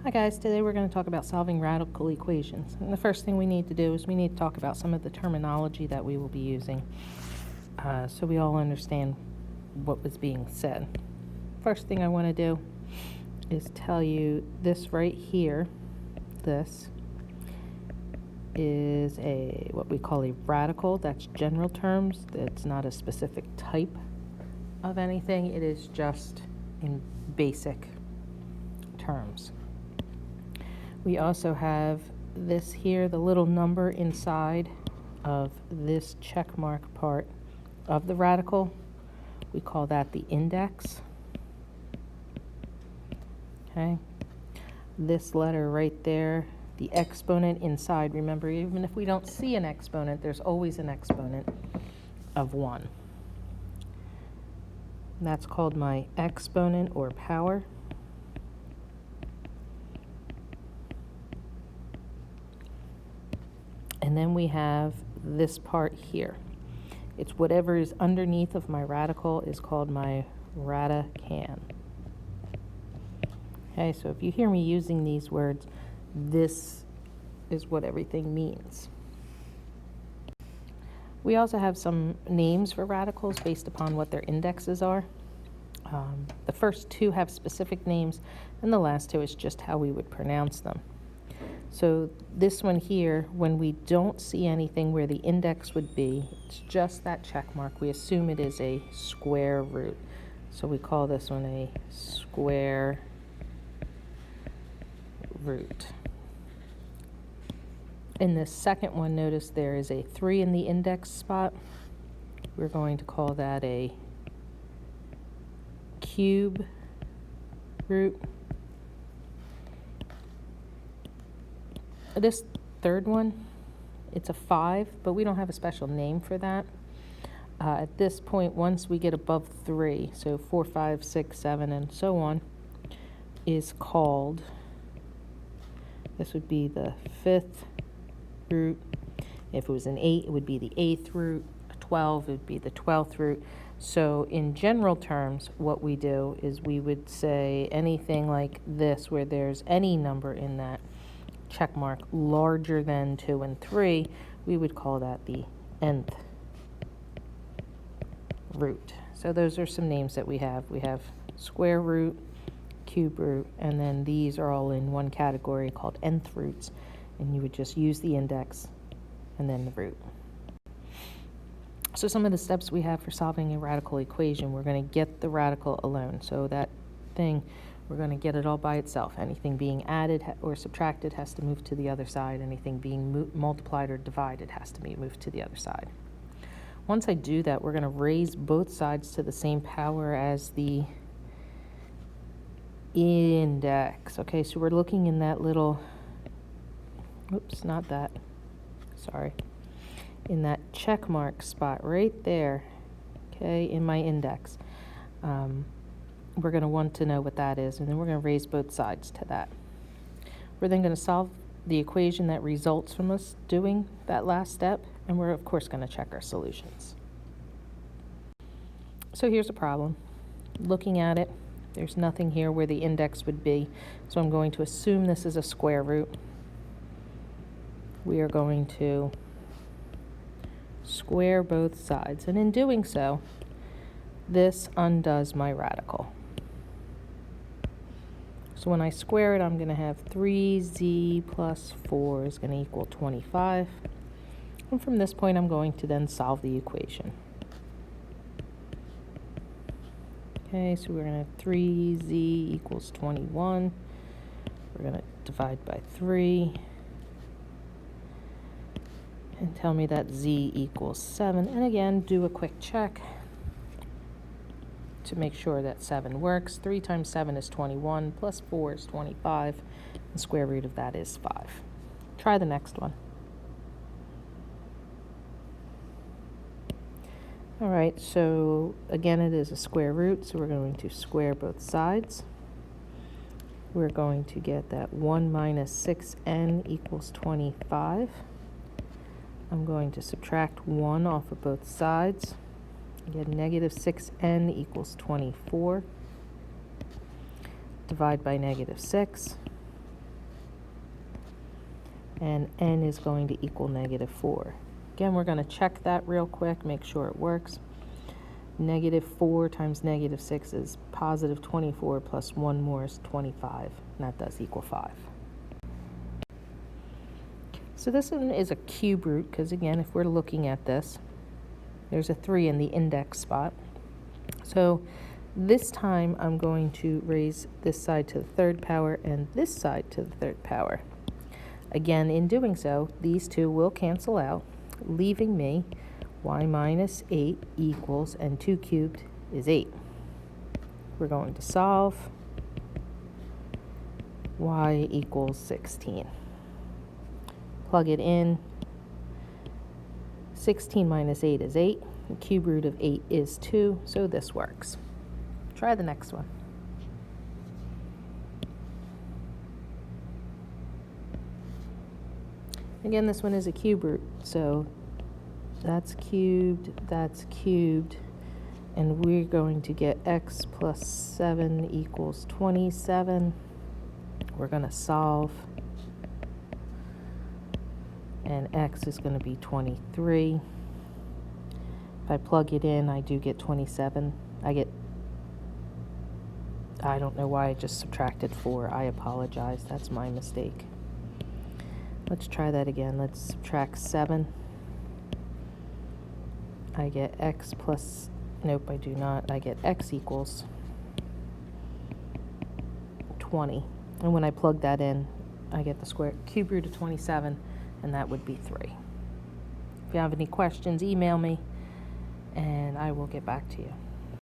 Hi guys, today we're going to talk about solving radical equations. And the first thing we need to do is we need to talk about some of the terminology that we will be using so we all understand what was being said. First thing I want to do is tell you this right here. This is what we call a radical. That's general terms. It's not a specific type of anything. It is just in basic terms. We also have this here, the little number inside of this check mark part of the radical. We call that the index. Okay. This letter right there, the exponent inside. Remember, even if we don't see an exponent, there's always an exponent of 1. And that's called my exponent or power. And then we have this part here. It's whatever is underneath of my radical is called my radicand. Okay, so if you hear me using these words, this is what everything means. We also have some names for radicals based upon what their indexes are. The first two have specific names, and the last two is just how we would pronounce them. So this one here, when we don't see anything where the index would be, it's just that check mark. We assume it is a square root. So we call this one a square root. In this second one, notice there is a 3 in the index spot. We're going to call that a cube root. This third one, it's a 5, but we don't have a special name for that. At this point, once we get above 3, so 4, 5, 6, 7, and so on, is called, this would be the 5th root. If it was an 8, it would be the 8th root. A 12, it would be the 12th root. So in general terms, what we do is we would say anything like this, where there's any number in that check mark larger than 2 and 3, we would call that the nth root. So those are some names that we have. We have square root, cube root, and then these are all in one category called nth roots, and you would just use the index and then the root. So some of the steps we have for solving a radical equation, we're going to get the radical alone. So that thing, we're going to get it all by itself. Anything being added or subtracted has to move to the other side. Anything being multiplied or divided has to be moved to the other side. Once I do that, we're going to raise both sides to the same power as the index. Okay, so we're looking in that little, oops, not that, sorry, in that check mark spot right there, okay, in my index. We're going to want to know what that is, and then we're going to raise both sides to that. We're then going to solve the equation that results from us doing that last step, and we're of course going to check our solutions. So here's a problem. Looking at it, there's nothing here where the index would be, so I'm going to assume this is a square root. We are going to square both sides, and in doing so, this undoes my radical. So when I square it, I'm going to have 3z plus 4 is going to equal 25. And from this point, I'm going to then solve the equation. Okay, so we're going to have 3z equals 21. We're going to divide by 3. And tell me that z equals 7. And again, do a quick check to make sure that 7 works. 3 times 7 is 21, plus 4 is 25. The square root of that is 5. Try the next one. All right, so again, it is a square root, so we're going to square both sides. We're going to get that 1 minus 6n equals 25. I'm going to subtract 1 off of both sides. Get negative 6n equals 24. Divide by negative 6. and n is going to equal -4. Again, we're going to check that real quick, make sure it works. -4 times -6 is positive 24 plus 1 more is 25, and that does equal 5. So this one is a cube root, because again, if we're looking at this, there's a 3 in the index spot. So this time I'm going to raise this side to the third power and this side to the third power. Again, in doing so, these two will cancel out, leaving me y minus 8 equals, and 2 cubed is 8. We're going to solve. Y equals 16. Plug it in. 16 minus 8 is 8. The cube root of 8 is 2, so this works. Try the next one. Again, this one is a cube root, so that's cubed, and we're going to get x plus 7 equals 27. We're going to solve, and x is going to be 23. If I plug it in, I do get 27. I don't know why I just subtracted 4. I apologize. That's my mistake. Let's try that again. Let's subtract 7. I get x plus, nope, I do not. I get x equals 20. And when I plug that in, I get the cube root of 27, and that would be 3. If you have any questions, email me, and I will get back to you.